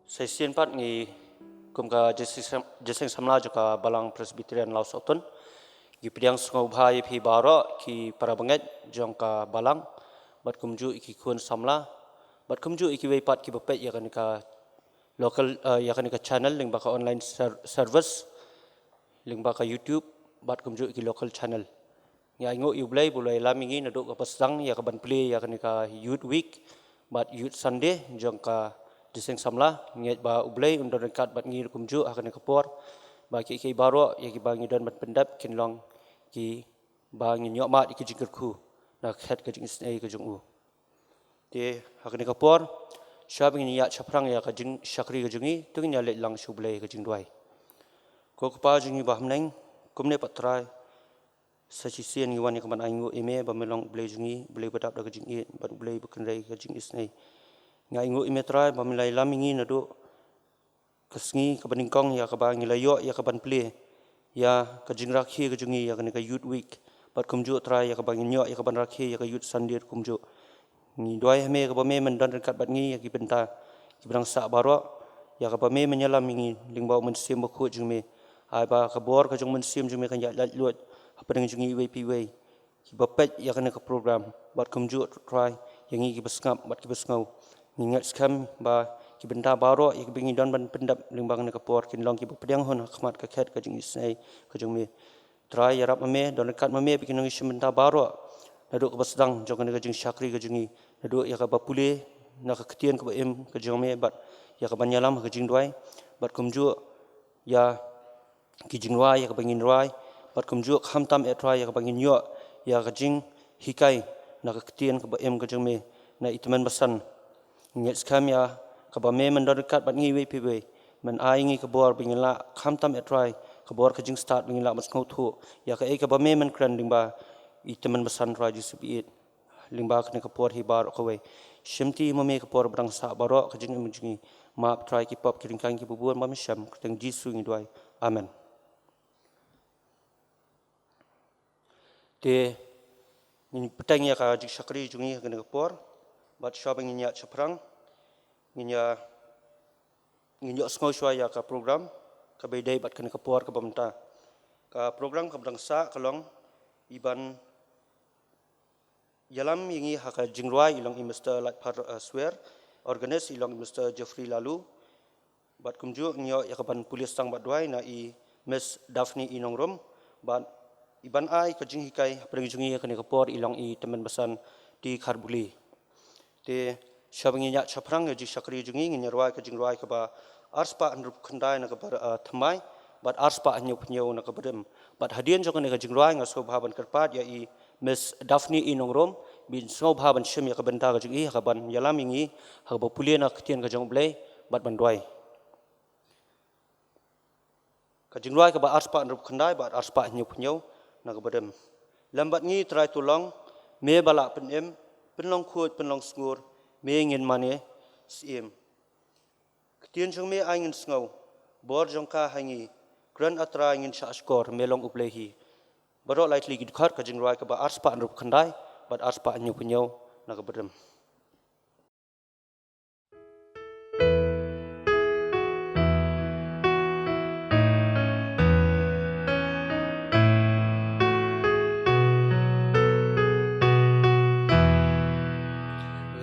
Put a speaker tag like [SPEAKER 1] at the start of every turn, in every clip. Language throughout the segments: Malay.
[SPEAKER 1] Sesian pat ngi kumka Jingiaseng Samla juga Balang Presbyterian Lawsohtun. Gi pediang sungau bahai pi baro ki para banget jongka Balang. Bat kumju iki kun Samla. Bat kumju iki weipat ki bepet ya kan ka local ya kan ka channel ling baka online service ling baka YouTube. Bat kumju iki local channel. Ya ingo iulai bulai lamingi naduk ka sdang ya ka ban Pule ya kan ka Youth Week. Bat Youth Sunday jongka Jingiaseng Samla nget ba ublay undang dekat bat ngir kumju akan kapor ba ki baro ya ki bangi dan bat pendap kinlong ki bangi nyokmat ki jingkerku na khat ka jingisnai ka jungu te akan kapor syab ngi ya chaprang ya ka jing syakri ka jungi tu nya let lang shublay ka jingduai ko kapa jungi ba hamneng kumne patrai sachisian ngi wani ka ban aingu eme ba melong ublay jungi ublay badap da ka jingi bat ublay bekenrai ka jingisnai ngai ingu imetrai bamilai lamingi nadu kesngi kabaningkong ya kabang ilayo ya kaban Pule ya kajing rakhi kajungi ya ka Youth Week bat kumju trai ya kabang inyo ya kaban rakhi ya ka Youth Sunday kumju ngi doi hame ka bame mendan dekat bat ngi ya ki benta ki brang sa baro ya ka bame menyalam ngi lingbau mensim bakhu jungme ai ba ka bor ka jung mensim jungme kan ya lat lut apeng jungi WP way ki bapet ya ka program bat kumju trai yang ngi ki besngap bat ki besngau ingat skam ba ki benda baro ya ki bingi don ban pendap limbang ne kapor kin long ki pediang hon khmat ka khat ka jing isnai ka jung me try yarap me don kat me bikin ngi benda baro nadu ka basdang jong ne ka jing syakri ka jungi nadu ya ka ba Pule na ka ketien ka ba em ka jong me bat ya ka banyalam ka jingduai bat kumju ya ki Jingrwai ya ka bangin rai bat kumju khamtam etrai ya ka bangin yo ya ka Jinghikai na ka ketien ka ba em ka jong me na itman basan nget skam ya kabame men dekat bat ngi WPW men ai ngi kabor bingla khamtam etrai kabor ka jing start bingla mas ngau thu ya ka kabame men kranding ba itemen besan raji sebiit lingba ka kapor hi bar ka we shimti mame kapor brang sa baro ka jing menjingi map try ki pop kiring kang ki bubuan mam syam teng jisu ngi duai amen te ni petang ya ka jing syakri jungi ka kapor bat syabang nginya chaprang nginya skoi shwa ya ka program ka bedai bat kan kapor ka bamta ka program ka brangsa kalong iban yalam yingi ha ka Jingrwai ilong Mr. Laitphar Swer Organist ilong Mr. Jeffery Laloo bat kumju ngiyo ya ka ban Pule stang bat duai na i Miss Daffany E Nongrum bat iban ai ka Jinghikai pergi jungi ka kapor ilong i teman besan di Kharbuli te shabingi nya chaprang ji syakri jungi nginyarwai ka Jingrwai ka ba arspa andrup khandai na ka thamai bat arspa anyu pnyo na ka bedem bat hadian jong ka Jingrwai nga so bhaban karpat ya i Miss Daffany E Nongrum bin so bhaban shim ya ka benta ka jungi ka ban yalamingi ha ba Pule na ketien ka jong blai bat bandwai ka Jingrwai ka ba arspa andrup khandai bat arspa anyu pnyo na ka bedem lambat ngi trai tulong me bala penem penlong khut penlong sngur me ngin mane sim ketien jong me angin sngo bor jong ka hangi gran atra ngin sha skor melong uplehi baro lightly gid khat ka Jingrwai ka ba arspa anrup khandai bat arspa anyu punyo na ka bedem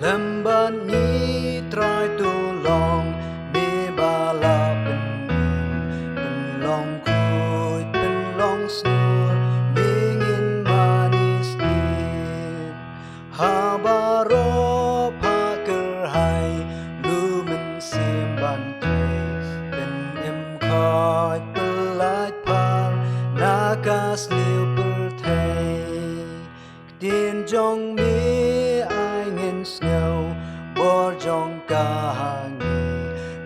[SPEAKER 2] lemban ni try to long me bala penlong kuit penlong sur mingin manis ni habaro paker hai lumen simban tre pen em khat Laitphar nakas liu perthai tin jong me snow bor jong kahangi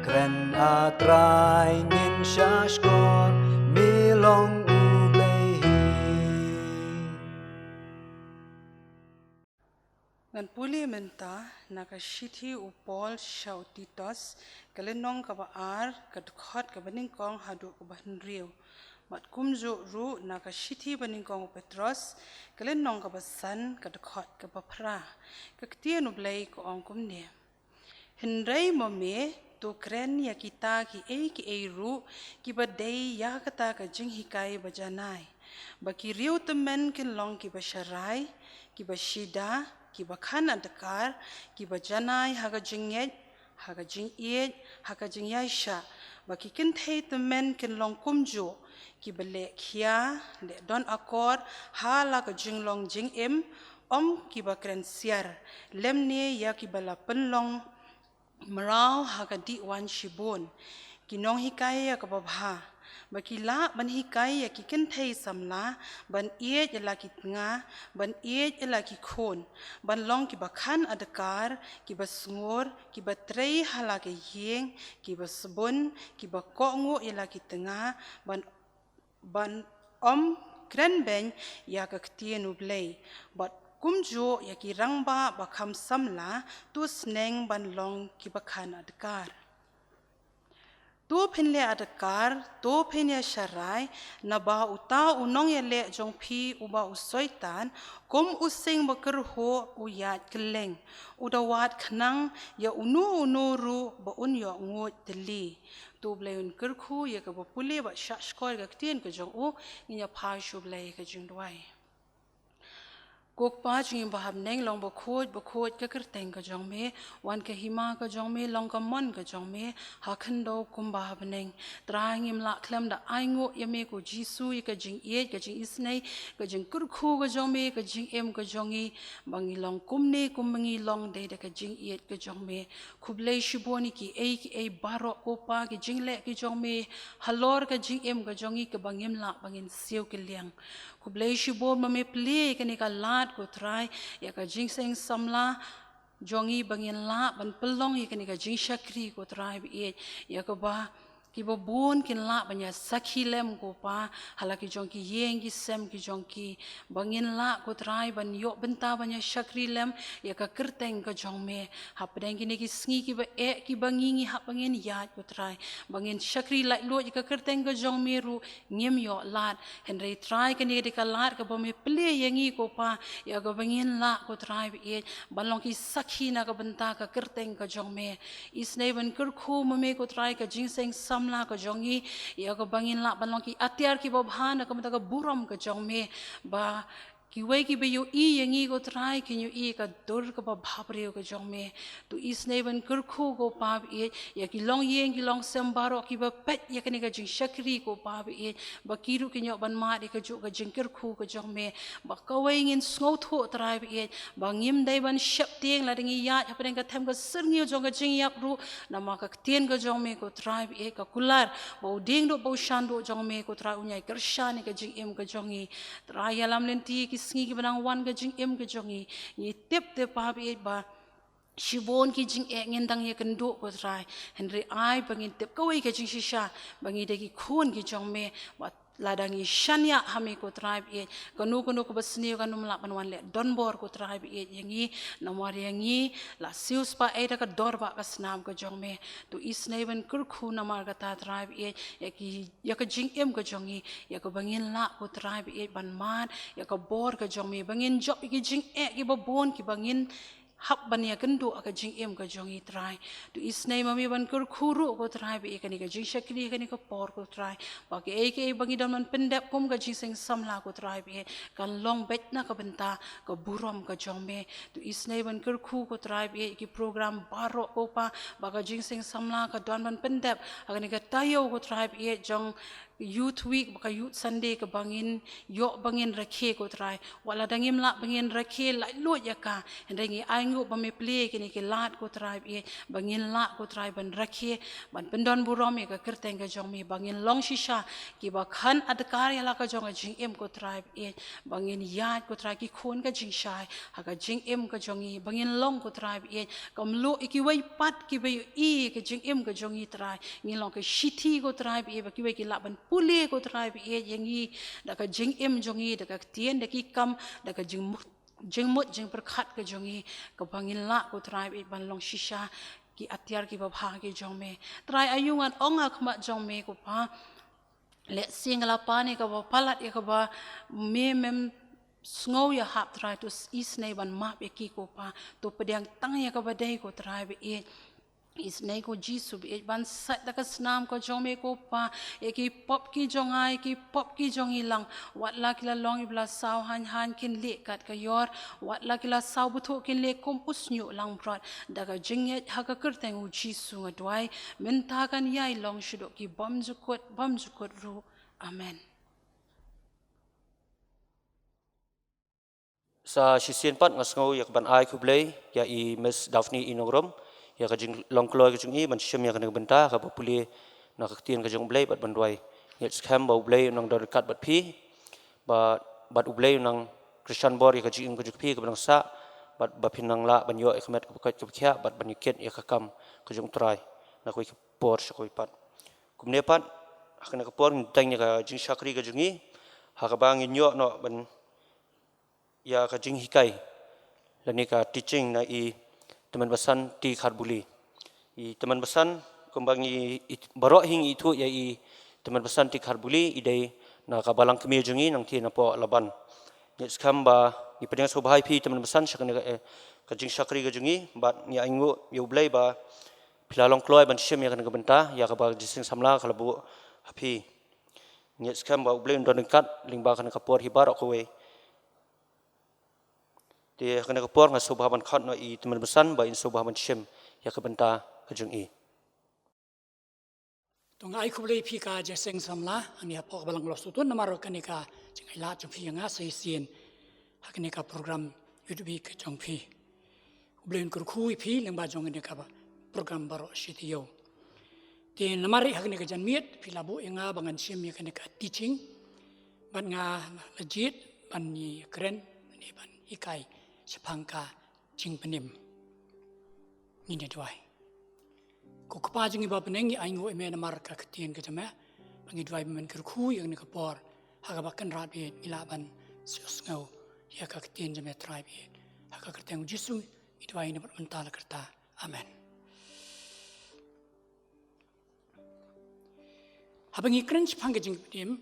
[SPEAKER 2] kren atrai ngin shashkor milong ublehi
[SPEAKER 3] ngan Pule menta nakashithi upol shautitos kalenong kabaar kadkhot kabaningkong hadu kabanriu mat kumju ru nakashithi baningkong Petros kalenong kabasan kadkhot kabapra kaktian ublay ko ong kumne Henry mame tu keren ya kita ki ei ru ki badai ya kata ka Jinghikai bajanai. Baki riu temen kin long ki basharai, ki bashida, ki bakan adakar, ki bajanai haga jinget, haga jingiet, haga jingyasha. Baki kin thei temen kin long kumjo, ki balek kia, le don akor, hala ka jinglong jingim, ki bakren siar, lem ne ya ki bala penlong merau haga di wan shibun, ki Nonghikai ya ka babha. Baki la ban hikai ya ki kin thei samla, ban iet ya la ki tengah, ban iet ya la ki khon, ban long ki bakhan adakar, ki basngur, ki batrei hala ke yeng, ki basbun, ki bakokngu ya la ki tengah, ban kren ben ya ka ktien ublei, bat kumjo ya ki rangba bakam samla, tu sneng ban long ki bakhan adakar. Tu penle adakar, tu penle syarai, naba uta unong ya le jong pi uba usoitan, kum using bakerho uyat keleng, udawat kenang ya unu ru ba unyo ngut teli. Tu blayun kerku ya ka Pule ba syashkor ka ktien ka jong u, niya pashu blay ka Jingrwai. Kok pa jing bahab neng long bakot ka kerteng ka jong me, wan ka hima ka jong me, long ka mon ka jong me, hakendo kum bahab neng. Trahingim la klem da aingo ya me ko jisu ya ka jing iet, ka jing isnei, ka jing kurku ka jong me, ka jing em ka jongi, bangi long kumne bangi long de da ka jing iet ka jong me. Kublay shiboni ki ei barok ko pa ki jing le ki jong me, halor ka jing em ka jongi ka bangim la bangin siu ki liang. Kublay shibon mame ple ka ni ka lat ko try ya ka Jingiaseng Samla jongi bangin la ban pelong ya ka ni ka Jingshakri ko try bi ya ka ba ki babun kin la banya sakhilem ko pa halaki jong ki yeng ki sem ki jong ki bangin la ko try ban yo benta banya shakri lem ya ka kerteng ka jong me hapdeng ki ni ki sngi ki ba ki bangingi hap bangin ya ko try bangin shakri lai lo ya ka kerteng ka jong me ru ngem yo lat henry try ka ni ka lat ka ba me ple yengi ko pa ya ka bangin la ko try bi balong ki sakhi na ka benta ka kerteng ka jong me isnei ban kurkhu me ko try ka Jingiaseng Samla ka jongi ya ka bangin la balong ki atiar ki babhan ka mata ka buram ka jong me ba ki wei ki be yo yengi ko try ki yo ka dur ka ba bhabre ka jong me tu isnei ban kurkhu ko pa ya ki long yeng ki long sembaro ki ba pet ya ka ni ka jing shakri ko pa ba kiru ki yo ban ma ka ju ka jing kurkhu ka jong me ba ka wei ngin sngo tho try ba ngim dai ban shap tieng la ding ya ha pen ka them ka sirngi jong ka jing yap ru na ma ka tien ka jong me ko try ka kular ba ding do ba shan do jong me ko try unyai kersha ni ka jing em ka jongi try yalam lenti ki sngi ki banang wan ka jing em ka jongi ni tep pa ba shibon ki jing ngendang ye kendo ko try henry ai bangin tep ka wei ka jing shisha bangi de ki khon ki jong me ba ladangi shanya hami ko tribe kanu ko basni kanu mla panwan le donbor ko tribe yangi namar yangi la sius pa ka dorba ka snam ka jongme to isneven kurkhu namar ka ta tribe ya ka jing em ka jongi ya ka bangin la ko tribe banman ya ka bor ka jongme bangin job ki jing ki babon ki bangin hap bania kendo aka jing em ka jongi try to isnei mami ban kur khuru ko try be kani ka jing shakri kani ka por ko try ba ke bangi dan man pendep kum ka Jingiaseng Samla ko try be kan long bet na ka benta ka burom ka jongme to isnei ban kur khu ko try be ki program baro ko pa ba ka Jingiaseng Samla ka dan man pendep akani ka tayo ko try be jong youth week baka youth Sunday ka bangin yo bangin rakhe ko try wala dangim la bangin rakhe la lo ya ka hendengi aingo ba me play kini ke lat ko try bangin la ko try ban rakhe ban pendon burom ka kerteng ka jong me bangin long shisha ki ba khan adkar ya la ka jong jing em ko try bangin yat ko try ki khon ka jing shai ha ka jing em ka jongi bangin long ko try kam lo iki wai pat ki be ka jing em ka jongi try ngi long ka shithi ko try ba ki wai ki la ban Pule ko try yangi da ka jing em jongi da ka tien da ki kam da ka jing perkhat ka jongi ka bangin la ko try ban long shisha ki atiar ki babha ki jongme try ayungan onga khma jongme ko pa le singla pa ni ka ba palat ya ka ba mem snow ya hap try to isnei ban map ki ko pa to pedang tang ya ka ba dai ko try isnei ko jisu bi ban sat da kasnam ko jome ko pa ki pop ki jongai ki pop ki jongilang wat la kila long ibla saw han kin le kat ka yor wat la kila saw butu kin le kompus nyu lang prot daga jinget ha ka kerteng u jisu ngadwai menta kan yai long shido ki bom jukut ru amen.
[SPEAKER 1] Sa sisian pat ngasngau yak ban ai kublai ya i Miss Daffany E Nongrum ya ka jing long kloi ka jing i ban shim ya ka benta ka Pule na ka tien ka jing blai bat bandwai yet scam ba blai nang dor kat bat pi bat blai nang Christian bor ya ka jing ka pi ka bang sa bat ba pinang la ban yo ekmet ka ka kya bat ban yiket ya ka kam ka jing trai na koi ka por shkoi pat kumne pat akna ka por tang ya ka jing shakri ka jing i ha ka bang inyo no ban ya ka Jinghikai lani ka teaching na i teman besan di Kharbuli i teman besan kembang i barok hing itu ya i teman besan di Kharbuli idai na ka Balang kemi jungi nang ti na po laban ni skam ba i pedang so bahai pi teman besan syakne ka jing syakri ka jungi bat ni aingu yu blai ba pilalong kloi ban syem ya kan ka benta ya ka ba Jingiaseng Samla kala bu hapi ni skam ba blai ndon kat lingba kan ka por hi barok ko we dia kena kepor ngas sobahaban khat no i teman besan ba in sobahaban shem ya ke benta ke jung i
[SPEAKER 4] Nongai Kharbuli pi ka Jingiaseng Samla ani apok Balang Lawsohtun namaro kanika Jingai la jong pi nga saisian haknika program YouTube ke jong pi Kharbuli kur khu pi lengba jong ni ka program baro shitio ti namari haknika jan miet pi labu nga bangan shem ya kanika teaching ban nga legit ban ni keren ni ban ikai Phang ka Jingpynim ni ne duwai ko kapa jingi ba peneng ai ngo me na mar ka ktien ka jama bangi duwai men ker khu yang ne ka por ha ka bakan rat be ilaban sus ngau ya ka ktien jama trai be ha ka kerteng jisu i duwai ne mental kerta amen ha bangi kren Phang ka Jingpynim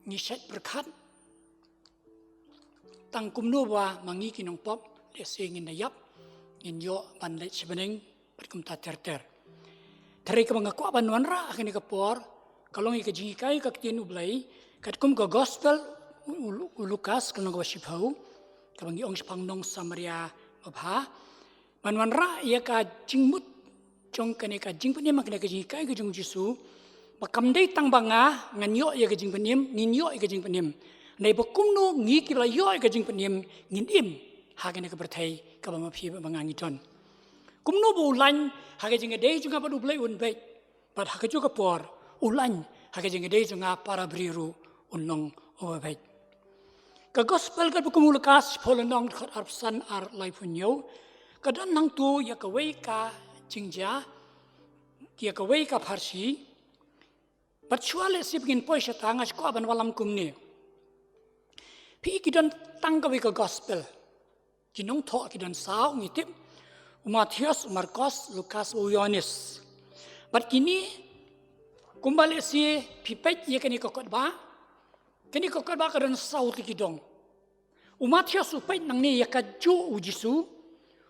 [SPEAKER 4] ni shat berkat tang kumno wa mangi kinong pop le singin na yap in yo ban le chibeneng perkum ta ter tare ka mga kwa ban wanra akini ka por kalong ka Jinghikai ka tin ublai kat kum ka gospel Lukas kalong ka shipau ka bangi ong Phang nong Samaria babha ban wanra ya ka jingmut jong kane ka Jingpynim makne ka Jinghikai ka jong Jisu bakam dei tang banga nganyo ya ka Jingpynim ninyo ya ka Jingpynim nei bakumno ngi kila yo ka Jingpynim ngin im hagene ka berthai ka ba phi ba ngangi ton kumno bu lan hage jinga dei junga ba du blai un be but hage ju ka por ulan hage jinga dei junga para briru unong o be ka gospel ka bukum Lukas polonong khat arsan ar laipunyo ka dan nang tu ya ka wei ka jingja ya ka wei ka pharsi but chuale sipgin poisa tangas ko ban walam kumni pi kidan tanggawi ka gospel kinong tho kidan sao ngitip Matius Marcos Lukas Organist but kini kumbali si pipet ye kani kokot ba kadan sao ti kidong Matius upet nang ni yakaju ujisu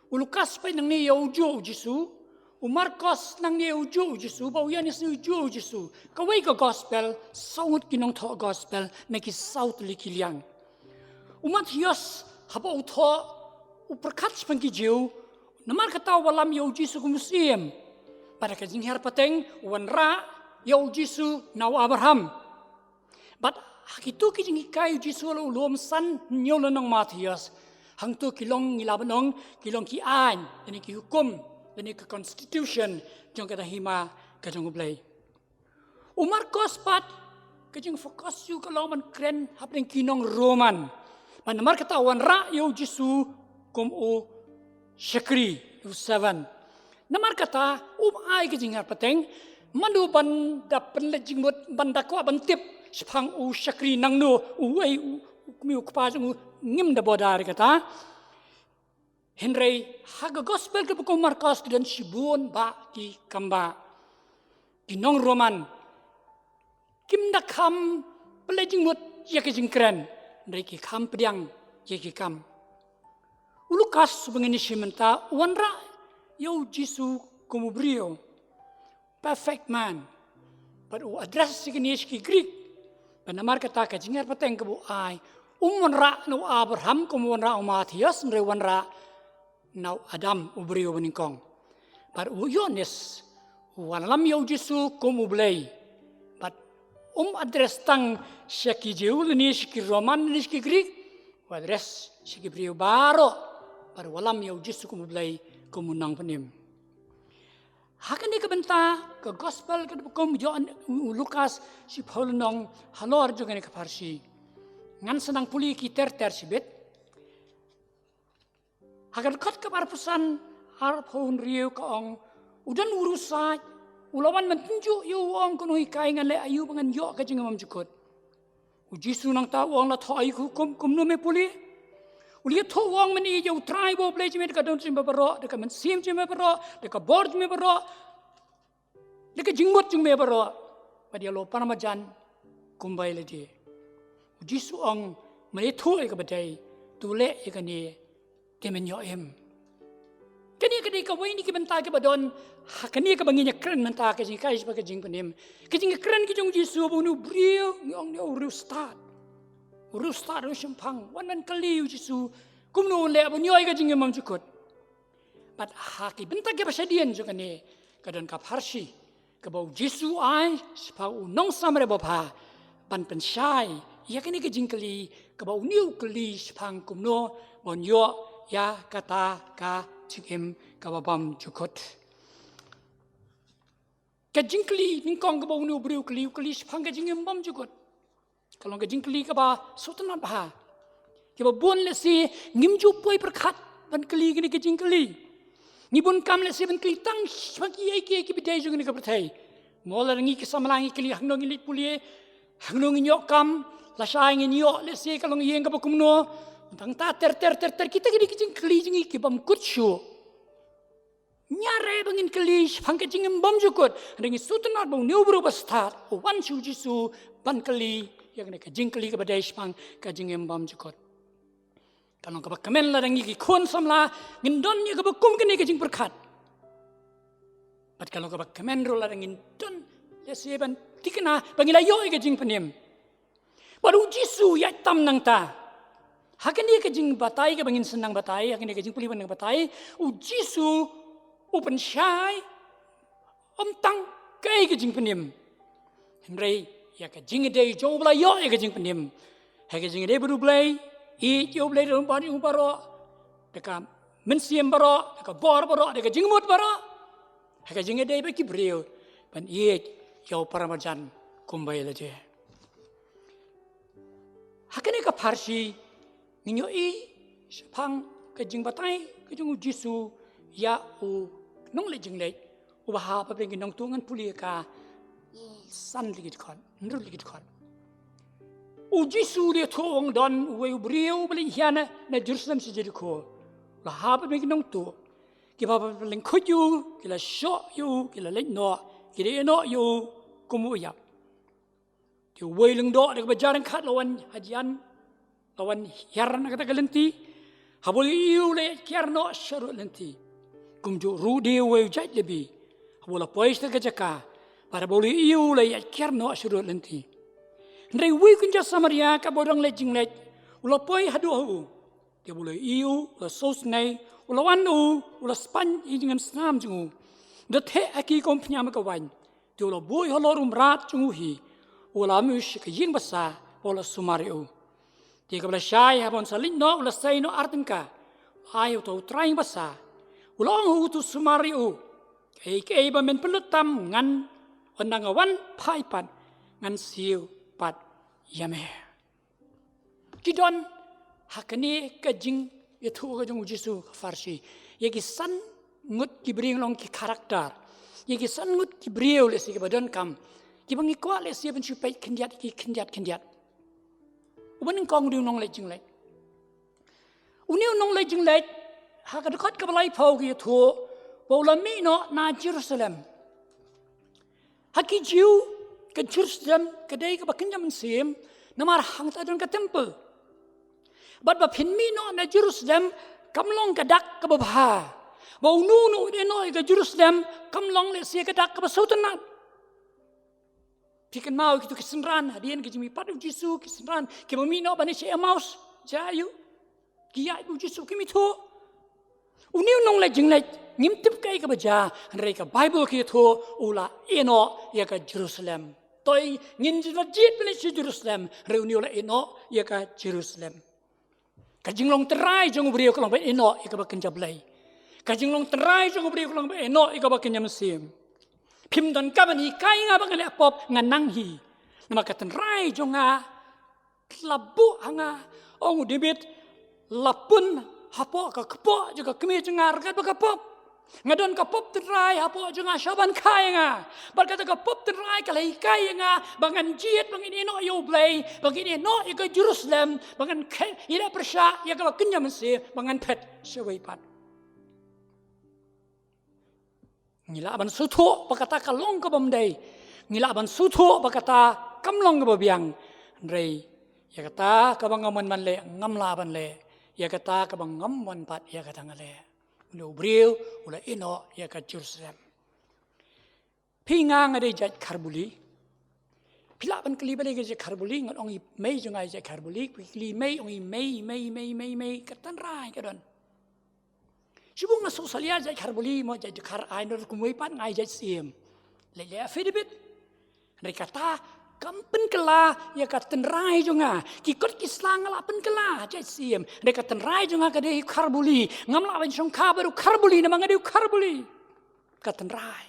[SPEAKER 4] Lukas pe nang ni yauju ujisu Marcos nang ni uju ujisu ba Organist ni uju ujisu kawai ka gospel saut kinong tho gospel na ki saut likiliang Matius haba utho uperkat spengki jiu namar kata walam yau Jisu kumusiem pada kajinghar pateng wanra yau Jisu naw Abraham but hakitu kijinghikai Jisu lo ulom san nyolanong Matius hangtu kilong ngilabanong kilong ki an dani ki hukum dani ki constitution jong kata hima kajong ublay Marcos pat kajing fokus yu kalau man kren hapeng kinong Roman namar kata wanra yau Jisu kum o syakri 7 namar kata ai ke jingar pateng mandu ban da penlejing mut ban da kwa ban tip Phang u syakri nang no ai mi u kpa jung ngim da bodar kata Henry haga gospel ke buku Marcos dan Shibun ba ki kamba kinong Roman kim da kam penlejing mut ya ke jingkren Mereka kam pedang ye kam. Lukas bengini simenta wanra yau Jisu como brio, perfect man. But u address si kini ki Greek. Penamar kata ka jingar pateng ke bu ai. Wanra no Abraham como wanra Matias mre wanra now Adam u brio beningkong. But u Yones wanalam yo Jesu como blay. But address tang syaki Jew ni syaki Roman ni syaki Greek. U address syaki brio baro. But walam yo Jesu como blay como nang penim. Hakan ni kebenta ke gospel ke kom John Lukas si Paul nong halor juga ni keparsi. Ngan senang puli ki ter sibet. Hakan kat ke pesan harap hon riu ke ong udan urusat ulawan mentunjuk yo ong kuno hikai ngan le ayu pengan yo ke jengam jukut. Uji sunang ta ong la thoi hukum no me puli. Ulihat tu orang meni jauh try bawa play cuma dekat daun cuma berok, dekat mensim cuma berok, dekat board cuma berok, dekat jinggot cuma berok. Pada lupa nama jan kumbai lagi. Uji suang meni tu ke badai, tu le ikan ni temen yo em. Kini kau ini kita bentar ke badon, kini ke banginya keren bentar ke Jingkai sebagai Jingpynim. Kini keren kita uji suang bunu brio, yang dia urus start. Urus start urus Phang, wan kali uji su, kumno le abunyoy ka Jingimam jukut. But haki bentar ke pasadian juga ni, kadang kapharsi, kabau Jesu ai, sepau nong samre bapa, pan pensyai, ia kini ke Jingkali, kabau niu kali Phang kumno, bonyo ya kata ka Jingim kababam jukut. Ke Jingkali ningkong kabau niu beriu kali Phang ke Jingimam jukut. Kalau ke Jingkali ke ba Sultan bah, ke ba bon lesi ngimju poi perkat ban kali gini ke Jingkali. Ni bon kam lesi ban kali tang bagi ai ke bidai juga ni ke bertai. Mola rangi ke samalangi kali hangnong ilit pulie, hangnong nyok kam, lasai nyok lesi kalau ngieng ke bakumno, tang ta ter kita gini ke Jingkali jingi ke bam kutshu. Nyare bangin kali Phang ke Jingim bam jukut, rangi Sultan bang new bro bastat, wan chu Jesu ban kali yang nak Jingkali kepada Phang ke Jingim bam jukut. Kalau kau kemen lah rangi ki kon samla, ngindon ni kau kum kini ke Jing berkat. But kalau kau kemen rola rangi don, lesiban tikna bangila yo ke Jingpynim. Baru Jesu ya tam nang ta. Hakan dia ke Jing batai ke bangin senang batai, hakan dia ke Jingpynim nang batai. Jesu Pynshaibor tang ke Jingpynim. Henry ya ke Jingai jauh belah yo ke Jingpynim. Hake Jingai baru belai, jauh belai dalam bani ubaro, dekat mensiam baro, dekat bor baro, dekat jingmut baro. Hake Jingai bagi beriu, ban jauh paramajan kumbai lagi. Hake ni ke parsi, ninyo Phang ke Jingbatai, ke Jing Jesu ya nong le Jingai, ubah apa pengen nong tungan puli ka san lagi dekat. Nurul lagi dekat. Jesu dia tuang dan uai beriu beli hiana na Jerusalem sejadi ko. Lah apa begini nong tu? Kita apa beli kuju, kita shock you, kita lek no, kita no you kumu ya. Dia uai lengdo dekat berjalan kat lawan hajian, lawan hiaran kata kelenti. Habuli you lek kiarno syarut lenti. Kumju rudi uai jat lebih. Habula pois dekat jaka. Para boleh iu le kiarno syurut lenti. Ndai wi kunja Samaria ka bodong le Jinglek. Ula poi hadu hu. Dia boleh iu la sos nei, ula wanu, ula span ingam snam jungu. Da the aki kom pnyam ka wan. Dia ula boy holorum rat jungu hi. Ula mus ka ying basa ula sumariu. Dia ka bla syai habon salin no ula sai no artengka. Ayo to trying basa. Ula ong hu tu sumariu. Kei ba men pelutam ngan Onangawan paipan ngan siu pat yame. Kidon hakani ke Jing itu ke Jing Jesu farsi. Yagi san ngut kibring long ki karakter. Yagi san ngut kibriu lesi ke badan kam. Kibangi kuat lesi ben supaya kendiat. Uban kong diu nong le Jing le. Uniu nong le Jing le hakadekat ke Laitphar ki itu. Baulami no na Jerusalem. Haki Jew ke Jerusalem kedai ke bakinja mensim namar hang ta don ke temple. Bat ba pinmi no na Jerusalem kamlong kadak ke babha. bau nu eno ke Jerusalem kamlong le sia ke dak ke Lawsohtun pikan mau kitu kesenran hadian ke jimi padu Jisu kesenran ke mamino bani se Emmaus jayu kia ibu Jisu kimi tho uniu nong le jingle ngimtip kai ke baja rei ke Bible ki tho ula eno ya ke Jerusalem toi ngin jit beli si Jerusalem reuniu le eno ya ke Jerusalem kajinglong terai jong brio kolong be eno ya ke baken jablai kajinglong terai jong brio kolong be eno ya ke baken nyamsim Pim dan kaban ikai nga bang le pop nga nanghi nama katan rai jonga labu hanga ong debit lapun hapo ka kepo juga kemi jengar kat ba kapop ngadon kapop terai hapo jonga shaban kai nga berkata kapop terai kala ikai nga bangan jiet bangin ino yo blai bangin ino ika Jerusalem bangan ila persya ya ka kenyam se bangan pet sewai pat Ngilaban sutho bakata kalong ka bamday ngilaban sutho bakata kamlong ka babiang rei ya kata kabangaman man le ngamlaban le ya kata kabangamwan pat ya kata ngale ulu briu ula ino ya ka Jerusalem pingang ade jat Kharbuli pilaban kali bale ke Kharbuli ngat ongi mei jungai jat Kharbuli kli mei ongi mei katan rai kadon Sibung na sosalia jai Kharbuli mo jai khar ainor kumui pan ngai jai sim. Le fedibit. Rekata kampen kela ya katen rai jonga. Kikot kislang la pen kela jai sim. Rekaten rai jonga kade Kharbuli. Ngam la ben song kabaru Kharbuli na mangade Kharbuli. Katen rai.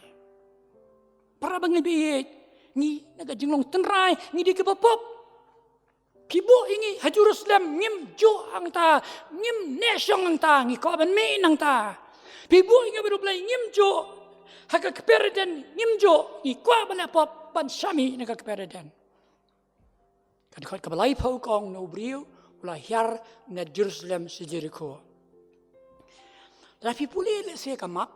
[SPEAKER 4] Para bangi bi ni naga jinglong ten rai ni di kebapop. Kibo ingi ha Jerusalem ngim jo ang ta ngim nesyong ang ta ngi ko ban me nang ta pibo ingi beru blai ngim jo ha ka kpereden ngim jo ngi ko ban apop ban shami na ka kpereden kan khot ka balai phau kong no briu ula hyar na Jerusalem si Jericho tapi Pule le se ka map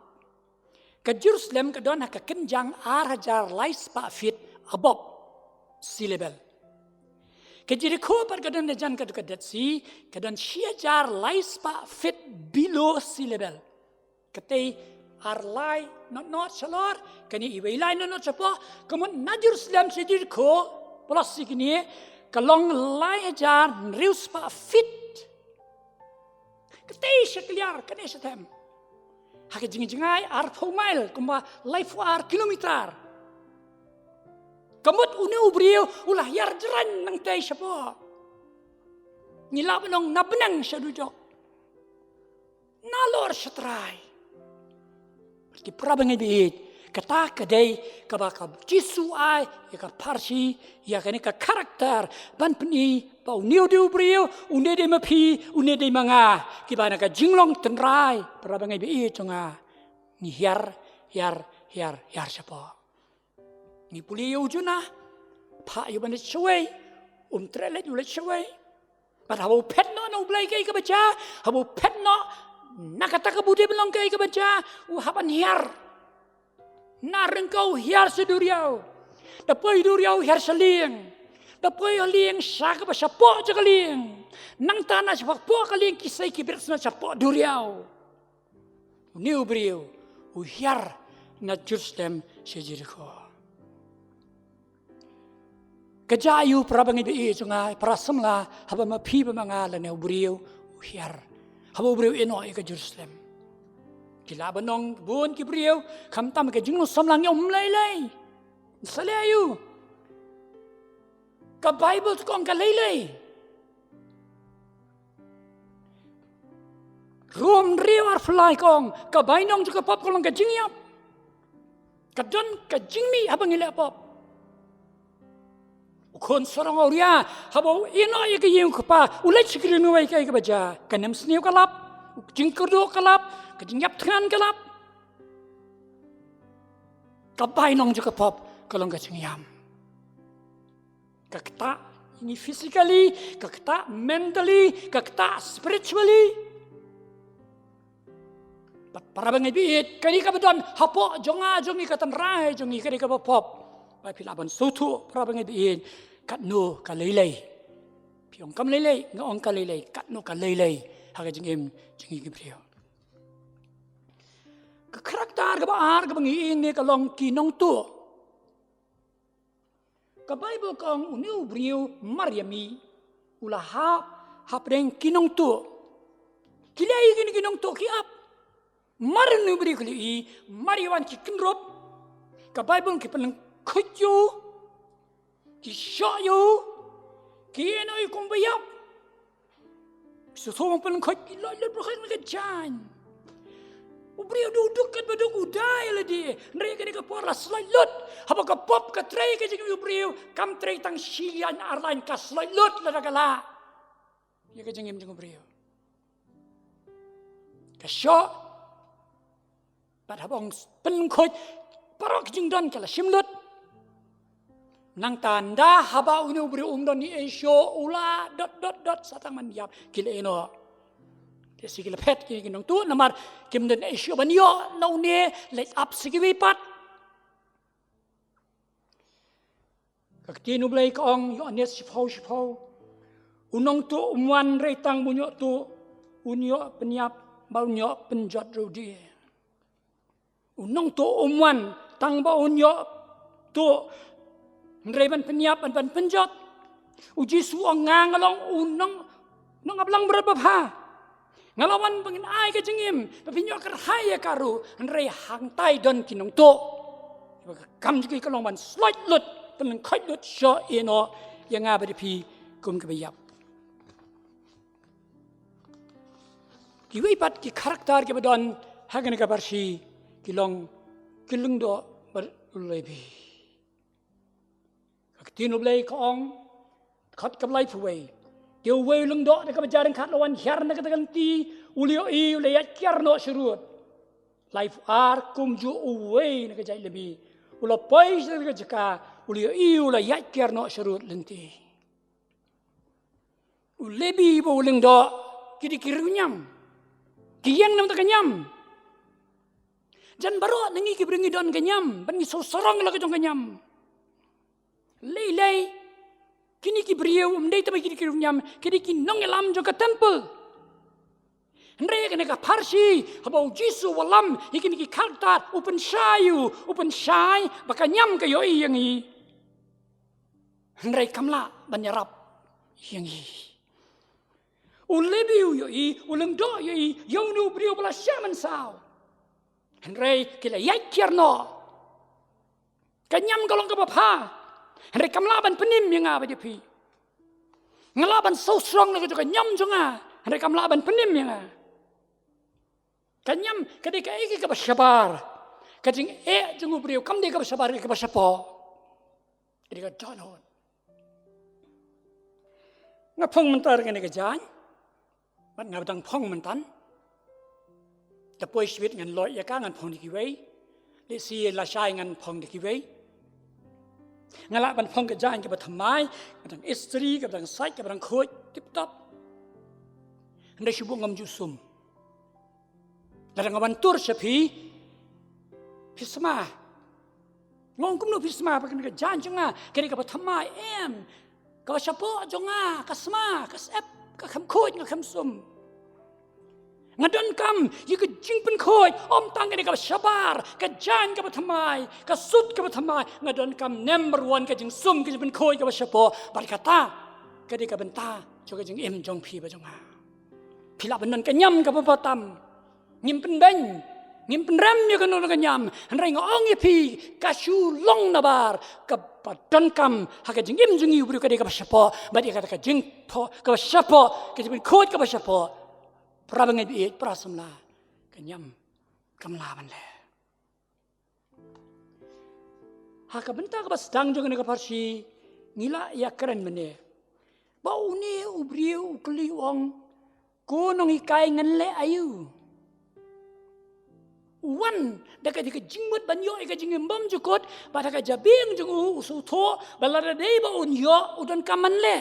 [SPEAKER 4] ka Jerusalem ka don ha ka kenjang 8,000 lais pa fit above sea level Kejiriku par kadang najan kadukat si kadang 6,000 lais pa fit below sea level. Katay arlay not shalor kani iwailay not sapa kamun na Jerusalem si Jericho plus sikini kalong lay jar rius pa fit. Katay shakliar kani shatem. Hake Jingai ar 4 mile kumba Laitphar kilometer. Kamut unu brio ulah yar jeran nang tay siapa. Ngilap nong nabenang sadujok. Nalor setrai. Berarti prabangai biit. Kata kadai kabaka Jisu ai ya ka parsi ya kani ka karakter ban peni pau niu diu brio une de mapi une de manga kibana ka jinglong tenrai prabangai biit jonga. Ni yar siapa. Ni Pule ujuna pa yu ban chawai trelet yu le chawai but habo pet no blai kai ka bacha habo pet no nakata ka bude belong kai ka bacha u haban hiar na rengkau hiar seduriau dapoi duriau hiar seling dapoi lieng sa ka ba sapo ja lieng nang tanah sapo ka lieng kisai kibir na sapo duriau new brio u hiar na Jerusalem si Jericho Kajayu prabangi bi jungai prasamla haba mapi bamanga la ne brio hiar haba brio eno ka Jerusalem kila banong bon ki brio kam tam ka jingno samlang yom lai salayu ka Bible kong ka lai rom riwar fly kong ka bainong juga pop kolong ka jingiap ka don ka jingmi abang ile pop kon sorong auria habo ino ye ke yeng kapa ulai sikri nu wai kai ka baja kanem sniu kalap jingkerdo kalap ka jingyap tran kalap ka bainong juga pop kalong ka jingyam ka kata ini physically ka kata mentally ka kata spiritually para bangai biit kani ka badon hapo jongi katan rai jongi kani ka pop pai pilaban sutu para bangai biit kat no ka leilei piong kam leilei ngong ka leilei kat no ka leilei haga jingim jingi gibriyo karakter ka baar ka bangi ini ka long kinong tu ka Bible kong uniu briu Mariami ula hap reng kinong tu kilai gini kinong tu ki ap marnu briu kli Mariwan ki kinrop ka Bible ki pelang khutyu ki shayu ki enoi kumbayap susong pelang khut ki lo berkhut ka jan Ubriu duduk kat badung udai lah dia. Mereka ni kapor lah selai lut. Apa kapop katrai ke jeng ubriu kam trai tang sian arlain ka selai lut lah dagala. Ya ke jeng ubriu. Kasyo. Pat habong penkhut parok jeng don kala simlut. Nang tanda haba uni ubriu don ni esyo ula dot satang mandiap kila eno. Sige lepet kini kinong tu namar kim den esyo banyo lau ne let up sige wipat kakti nu blai kong yo anes sipau unong tu umwan reitang bunyo tu unyo penyap baunyo penjot rudi unong tu umwan tang ba unyo tu reban penyap ban penjot uji suang ngalong unong nong ablang berbapa ngalawan pengin ai ke jengim papinyo kerhaya karu nrei hangtai don kinong to kam jiki kalongman slide lut peneng khait lut sho eno yang abadi pi kum ke bayap kiwi pat ki karakter ke badon hagen ka barsi kilong kilung do ber ulebi kaktino blai kong khat ka Laitphar Dia way lung do dekat berjalan kat lawan hiar nak katakan ti ulio I ulayat kiar no surut. Laitphar kum ju uway nak jai lebih. Ulo pais nak jaka ulio I ulayat kiar no surut lenti. Ulebi bo lung do kiri kirunyam. Kiyang nam tak nyam. Jan baru nengi kibringi don kenyam, ban so sorong la kejong kenyam. Lei kini ki beriau mendai tapi kini kirunyam kini ki Nongialam juga temple ndai kene ka parsi habau jisu walam kini ki kalta open shai bakanyam ka yoi yang I ndai kamla banyarap yang I ulebiu yoi uleng do yoi yonu beriau bala shaman sao ndai kila yai kierno kanyam kalong ka bapa Henry kamlaban penim yang apa dia pi. Ngelaban so strong nak juga nyam jonga. Henry kamlaban penim yang a. Kanyam kadika iki ka basyabar. Kajing jongu beriu kam dia ka basyabar ka basyapo. Kadika John. Ngapong mentar kene ka jan. Bat ngabang pong mentan. Tapoi swit ngan loy ya ka ngan pong dikiwei. Le si la shai ngan pong dikiwei. Ngalak ban phong ke jan ke bathamai kadang istri ke kadang sai ke kadang khoi tip top ndai sibuk ngam jusum kadang ban tur sepi pisma ngong kum no pisma pakan ke jan jonga kene ke bathamai em ka sapo jonga kasma kasep ka kham khoi ka kham sum ngadon kam yike jingpen khoi om tang ke ka sabar ka jan ka bathamai ka sut ka bathamai ngadon kam number 1 ka jing sum ka jing khoi ka sapo bar kata ka de ka benta jo ka jing em jong phi ba jong ha phila banon ka nyam ka patam ngim pen ben ngim pen ram ye ka no ka nyam nrai ngong ye phi ka shu long na bar ka padon kam ha ka jing em jing yu ka de ka sapo ba de ka jing pho ka sapo ka jing khoi ka sapo Prabangai biit prasamla kenyam kamlaban le. Haka benta ka sdang juga ka parsi ngila ya keren mene. Bau ni ubriu ukli wong ko Nonghikai nganle ayu. Wan daka dika jingmut banyo ika jingimbam jukot pada ka jabing jungu usutho balada dei ba unyo udan kamanle.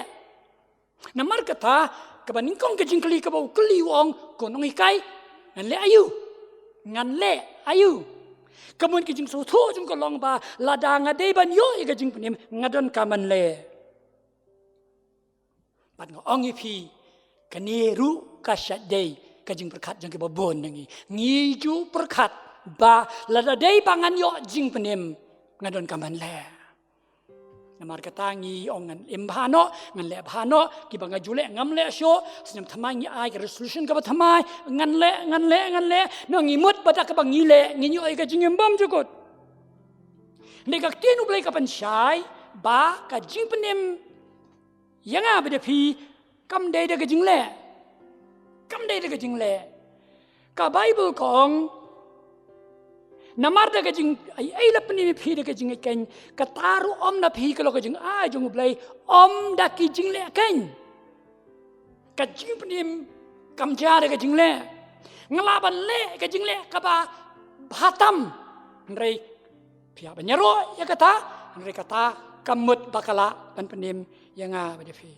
[SPEAKER 4] Namar kata kabaningkong ke jingkli ka bau kli wong ko Nonghikai nganle ayu kamun ke jing so tho jung ko long ba ladang ade ban yo i ka jingpynim ngadon kaman le pat ngong pi kaniru ka shat dei ka jing perkhat jang ke babon nangi ngiju perkhat ba lada dei bangan yo Jingpynim ngadon kaman le namar kata ngi ongan imbhano ngan le bhano ki banga jule ngam le sho senyam thamai ngi ai resolution ka thamai ngan le no ngi mut pada ka bangi le ngi nyo ai ka jingim bam jukut ni ka tinu blai ka Pynshaibor ba ka Jingpynim yanga bede phi kam dei de ka jingle ka Bible kong namar de ka jing ai la Pynim phi de ka jing ken ka taru om na phi ka lo ka jing ai jung blai om da ki jingle ken ka Jingpynim kam ja de ka jingle ngala ban le ka jingle ka ba bhatam rei pia banyaro ya kata rei kata kamut bakala ban Pynim yanga bede phi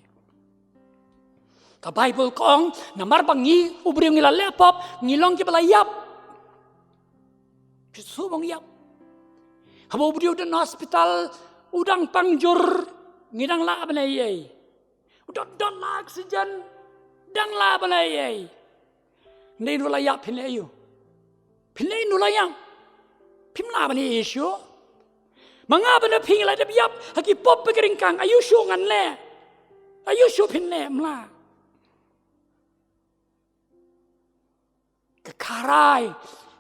[SPEAKER 4] ka Bible kong namar bangi ubri ngila lepop ngilong ki balayap pisu bang yap habo ubri udan hospital udang pangjur ngidang la banai udang la oksigen dang la banai nei nu layap pinleyu nu layang pim la banai isu manga bana ping la de yap haki pop pekering kang ayu shu ngan le ayu shu pinle mla karai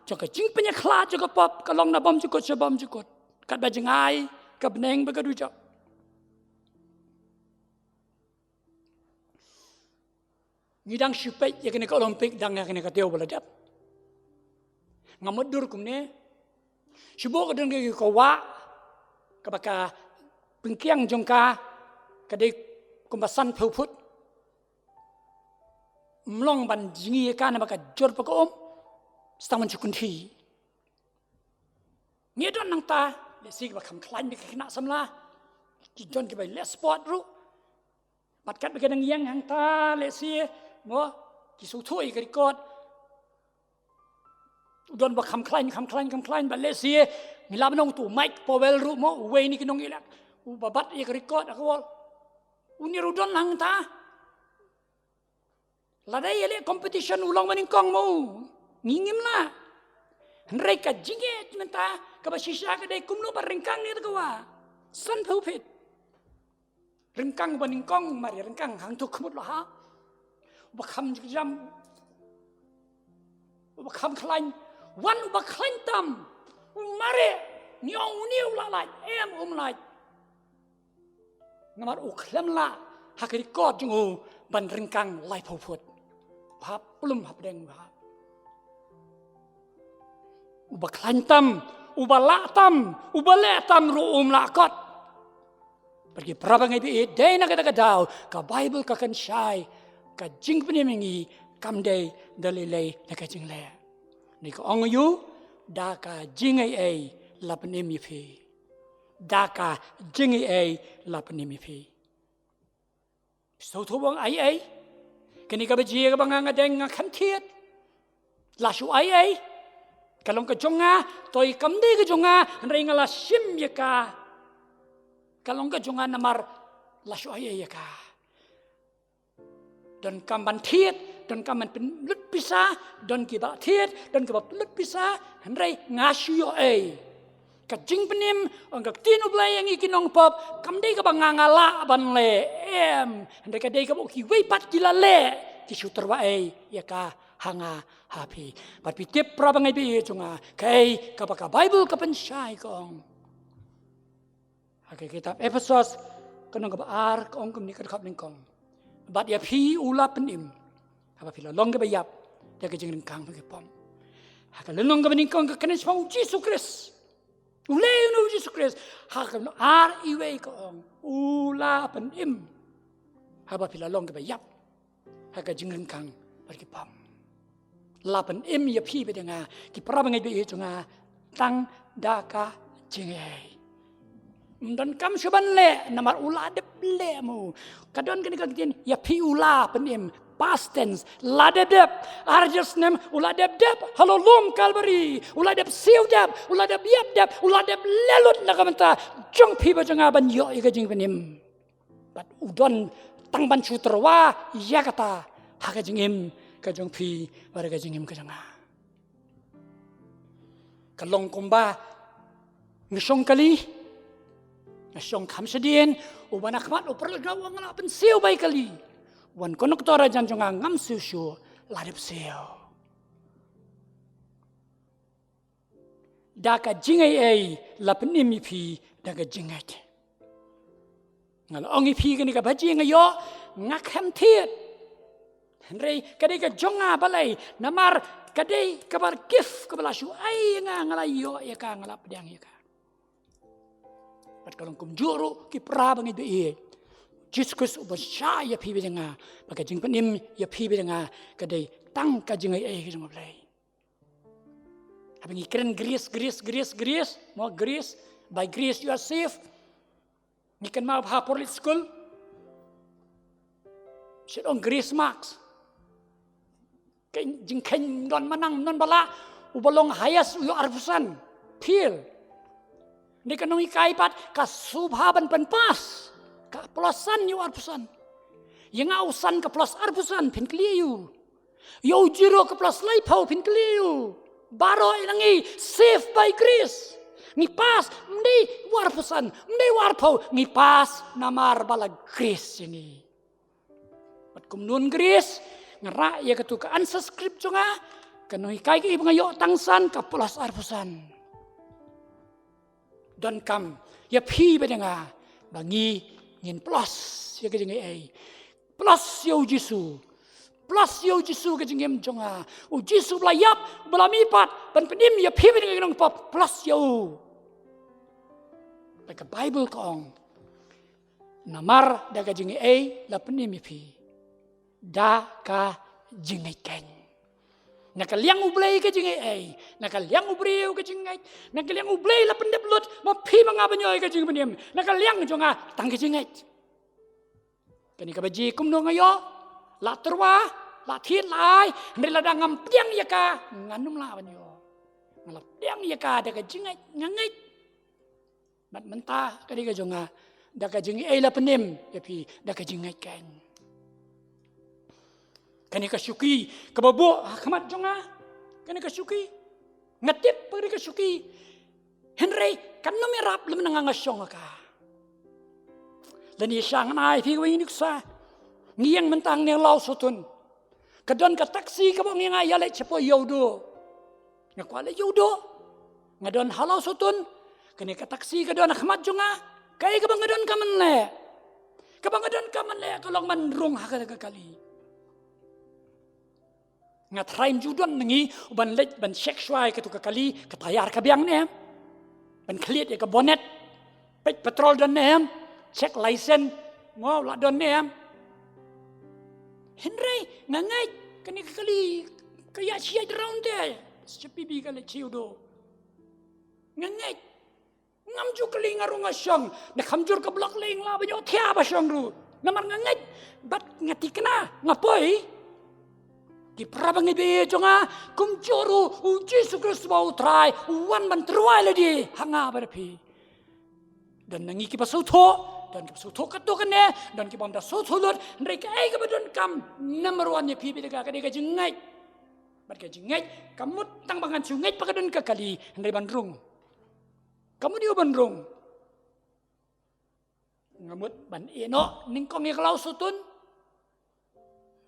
[SPEAKER 4] jaka Jingpynya khla jaka pop kalong na bam jukut kat ba Jingai ka beneng ba kadujak ngidang syupet ya kena ka Olimpik dang ya kena ka teo baladap ngamudur kumne syubo ka dang ka wa ka baka pengkiang jongka ka de kumbasan phuput mlong ban Jinghikai na baka jor pa ko stang man chukunthi nge don nang ta le sig ba kham khlain bi khna samla ki jon ki bai le sport ru bat kat ba kadang yang hang ta le si mo ki su thui ka record don ba kham khlain ba le si mi la nong tu mic powel ru mo we ni ki nong ilak u ba bat ye ka record akol uni ru don nang ta ladai ele competition ulang maning kong mo ngingim la Henry ka jinget menta ka ba shisha ka dai kumno ba ringkang ni ta wa san phupit ringkang ba ning kong mari ringkang hang tu khmut lo ha ba kham jam ba kham khlain wan ba khlain tam mari nyong niu la lai em lai ngamar u khlam la hakri ko jung ban ringkang lai phuput hap plum hap deng ba uba klantam uba latam uba letam ruum lakot pergi prabang ibi dei na kata daw ka Bible ka Pynshaibor ka Jingpynim ngi kamdei dalilei na ka jingle ni ko ongu da ka Jingai la Pynim phi da ka Jingai la Pynim phi so thobong ai kini ka biji ka banga ngadeng kan thiet la shu ai kalong ka jonga toy kamde ka jonga nrai ngala sim ye ka kalong ka jonga namar la shu ai ka don kamban thiet don kamban pen lut pisa don ki ba thiet don ki ba lut pisa nrai ngashu yo ai ka Jingpynim ang ka tinu blai yang ikinong pop kamde ka banga ngala ban le em nrai ka dei ka bo ki wei pat ki la le ki shuterwa ai ya ka hanga happy but pitip prabangai bi chunga kai ka Bible ka Pynshaibor kong hake kitab Efesos kanong ka ar kong kum ni ka khap ning kong bat ya phi ula Pynim apa phi long ka bayap ya ka jing kang ka pom haka lenong ka ning kong ka kanis pong Jesus Christ ule no Jesus Christ haka no ar iwe kong ula Pynim apa phi long ka bayap haka jing kang pergi pam lapan ya phi bedenga ki prabangai be chunga tang daka Jingai dan kam shuban le namar ula de le mu kadon kini kagin ya phi ula Pynim past tense la de arjas nem ula de halo lum Calvary ula de siu de ula de yap de ula de lelut nakamanta jong phi bajanga ban yo ka Jingpynim bat udon tang ban chu terwa yakata haka jingim ka jong phi bara ka jingim ka janga kalong kumba ngasong kali ngasong kamsadien uban akmat uperl gawang la pensiu bai kali wan konok tora jan jonga ngam siu ladip siu daka jingai ai la penimi pi daka jingat ngal ongi pi kani ka baji ngayo ngak hem tiet Henry kadai ka jonga balai namar kadai kabar gif kabala shu ai ngalayo ya ka ngalap pedang ya ka pat kalong kum juru ki prabang itu ie jiskus ubasya ya pi bedanga baka Jingpynim ya pi bedanga kadai tang ka jingai ai ki jong balai abang ikren gris more grace by grace you are safe nikan ma ha polit school sit on grace marks Jingkai don manang non bala ubalong hayas uyo arpusan pil ni kanong ikaipat kasubhaban penpas ka plosan yu arpusan yang ausan ka plos arpusan pin kliu yo jiro ka plos Laitphar pin kliu baro ilangi safe by grace ni pas mdi warpusan mdi warpau ni pas namar bala grace ini pat kumnun grace ngara ya ketuka ansa skrip jonga kanoi kai ki bangayo tangsan ka plus arpusan don kam ya phi bedenga bangi ngin plus ya ke jingai ai plus yo jisu ke jingem jonga u jisu blayap belami pat ban penim ya phi bedenga nong pop plus yo like a bible kong namar daga jingai ai la penim ya phi da ka Jinghikai nakaliang ublay ka jingai ay nakaliang ubriw ka jingai nakaliang ublay la pendeblut mo pi mga banyoy ka Jingpynim nakaliang jonga tang ka jingai kani ka baji kumno ngayo la terwa la thit lai nila dangam piang yaka nganum la banyo ngala piang yaka da ka jingai ngangai mat menta kadi ka jonga da ka jingai ay la penim yapi da ka jingai kan kani kasuki kababo kamat jonga kani kasuki ngatip pagri kasuki Henry kan numerap lem nangangasong ka dan isang nai pi wi niksa ngiyang mentang ne Lawsohtun kadon ka taksi ka bang nga yale chepo yodo ngakwale yodo ngadon Lawsohtun kani ka taksi kadon kamat jonga kai ka bang ngadon kamanle kalong manrung ha ka kali ngat raim judon nengi uban let ban sexual ke tu kali ketayar ka biang ne ban klit ya ka bonet pet petrol don ne check license mo la don ne Henry ngangai kani kali kaya sia round there sepi bi kali ciudo ngangai ngam ju kali ngarung asyong na khamjur ka blok ling la banyo thia ba syong ru namar ngangai bat ngati kena ngapoi Ki prabang ibe jonga kumjuru Yesus Kristus mau try wan man terwai lagi hanga berpi dan nangi ki pasutho dan ki pasutho kato kane dan ki bamda suthulut mereka ai ka badon kam number 1 ye pi bidega ka dega jingai bat ka jingai kamut tang bangan sungai pakadon ka kali ndai bandrung kamu dia bandrung ngamut ban eno ningkong ye Lawsohtun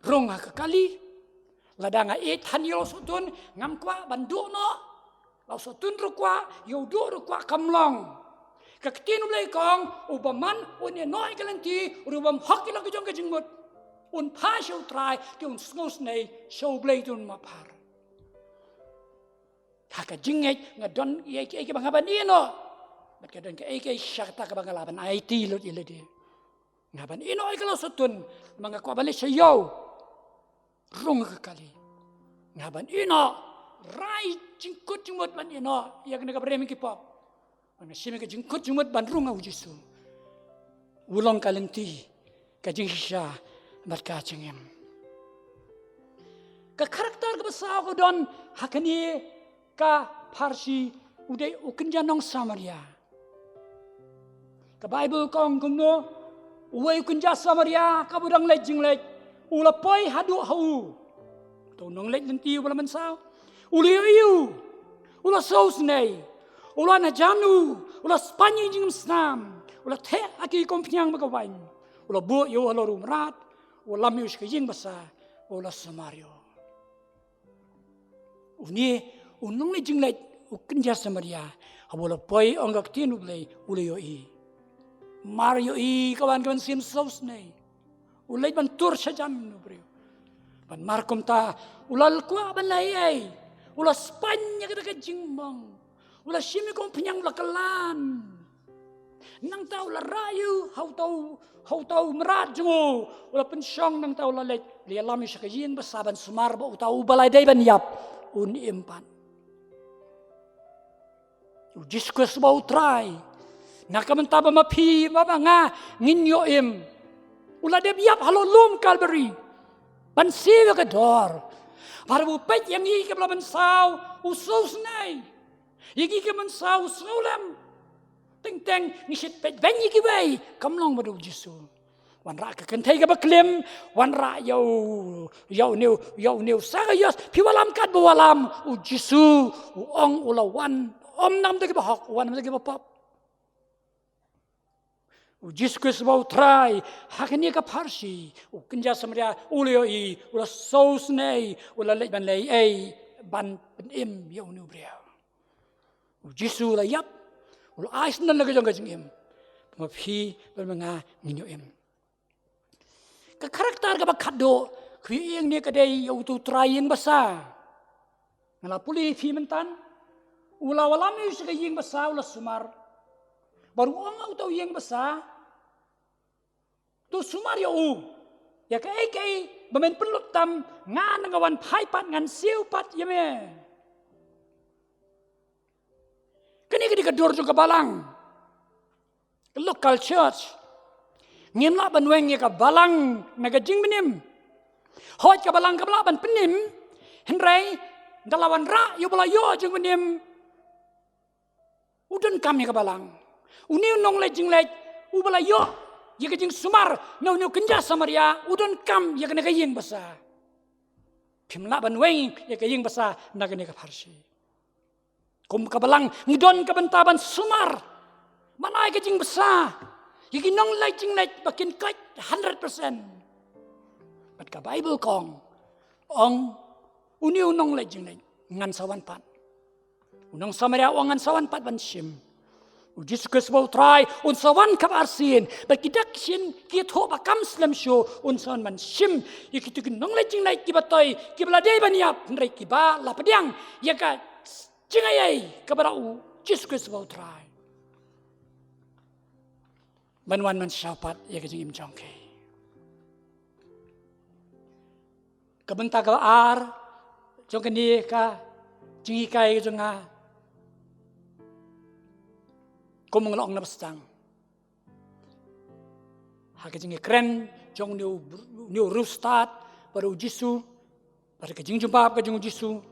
[SPEAKER 4] rong ka kali ladanga tan Lawsohtun ngam kwa bandu no Lawsohtun rukwa yodo rukwa kamlong kaktin ulai kong ubaman un enoi galanti urubam hakila ka jong ka jingmut un pa show try ti un snus nei show blade un mapar haka jingai ngadon ye ke bangaban ino bat ka don ka ke syakta ka bangalaban IT lot ilade ngaban ino ay Lawsohtun mga kwa bali sayo rung kali ngaban ino rai jingkut jingmut ban ino ya kena kabremi ki pop ana sime ka jingkut jingmut ban rung au Jisu ulong kalenti ka jinghisha bat ka cengem ka karakter ka basaw ko don hakani ka parsi uday ukinja nong Samaria ka Bible kong gumno uway ukinja Samaria ka budang lej jinglej ulapoi hadu hau to nong lek lenti wala man sao uliu ula saus nei, ula na janu, ula Spanyol jingam snam, ula te aki kompiang magawain, ula buat yo ula rumrat, ula mius ke jing basa, ula samario. Uni unung le jing le ukinja samaria, ula poi onggak tinu ble ula yo I. Mario I kawan sim saus nei, ula ban tur sajam no bro. Ban markom ta ulal kwa ban lai ula Spanya kita ke jingbang ula simi kong penyang ula kelan nang tau ula rayu hau tau merat jengo ula pensyong nang tau ula lek lia lami syakayin besaban sumar ba utau balai dai ban yap un impan ujiskus bau try nakamenta ba mapi ba nga nginyo im ula de yap halo lum Calvary ban siwa ka dor. Para bupet yang i ka blaban saw usos nay. Yigi ka man saw usolam. Teng ngisit pet ben yigi bay kamlong badu Jesu. Wan ra ka kentay ka baklim wan ra yaw new sagayos piwalam kat bawalam u Jesu u ong ulawan om nam de ka bahok wan de ka bapap. Ujiskus bau try hakini ka parsi ukinja samaria ulio I ula saus nei ula lek ban lei ban im yo nu bria ujisu la yap ula ais nan laga jong im ma phi ban nga nginyo im ka karakter ka bakado kwi ing ni ka dei yo tu trying basa ngala puli phi mentan ula walami sa ying basa ula sumar baru ang tau yang besar tu sumar ya ya kai bamen pelut tam ngan ngawan pai pat ngan siu pat ya me kini ka dor juga Balang local church ngimla banweng ya ka Balang naga Jingpynim hoj ka Balang ka ban penim henry dalawan ra yo bala yo Jingpynim udun kami ka Balang Uni nong le jing le ubala yo ye ka jing sumar no kenja samaria udon kam ye ka yeng basa pimla ban weng ye ka yeng basa na ka parsi kum ka Balang ngidon ka bentaban sumar manai ka jing basa ye ki nong le jing le bakin kat 100% bat ka Bible kong ong uni nong le jing le ngan sawan pat unong samaria ngan sawan pat ban sim Ujiskus bau try unsawan kap arsin bakidak sin kitho bakam slam show unsawan man sim yikitu nong lejing lai kibatoi kiblade baniap nrei kiba la pediang yaka Jingai kabarau jiskus bau try banwan man syapat yaka jingim jongke kabenta ka ar jongkeni ka Jinghikai jonga ko mengelok na sdang haka jingi kren jong new rustart pada Jesu pada ka jing jumpa ka jing Jesu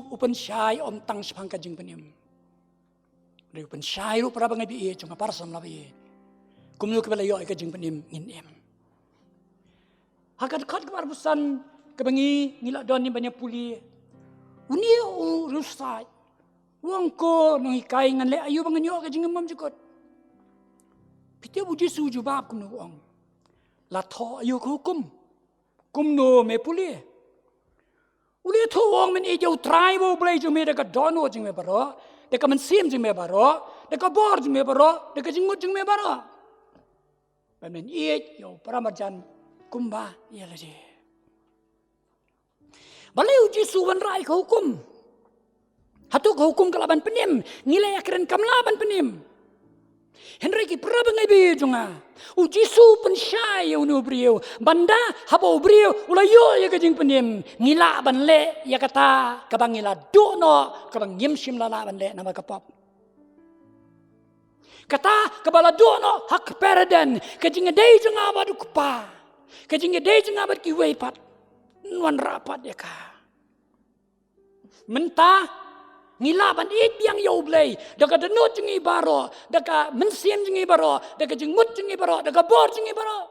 [SPEAKER 4] upen syai om tang spang ka Jingpynim re upen syai ru para bangai bi jong para samla bi kumnu ka balayo ka Jingpynim ngin em haka kat ka busan ka bangi ngila don ni banyak puli uni rustart Wang ko Nongikai ngan le ayu bangan yo ka jingam jikot. Piti bu Jesu jubab kum no ong. La tho ayu ko hukum. Kum no me Pule. Uli tho ong men e jo try bo blai jo me da ka dono jing me baro. Da ka man sim jing me baro. Da ka bor jing me baro. Da ka jingut jing me baro. Ban men e yo paramarjan kumba ya la je. Balai Jesu wan rai ka hukum. Hatu ka hukum kalaban penim, ngilai akhiran kamlaban penim. Henry ki prabangai be jonga. Ujisu pensyai unu brio, banda habo brio ulayo ya ka Jingpynim. Ngila ban le ya kata kabang ngila dono, kabang yimsim lala ban le nama kapap. Kata kabala dono hak peradan, ka jingadai jonga badu kupa. Ka jingadai jonga bad ki weipat. Nuan rapat ya ka. Mentah Ngilaban it yang yo blay daga denut jingi baro daga mensim jingi baro daga jingmut jingi baro daga bor jingi baro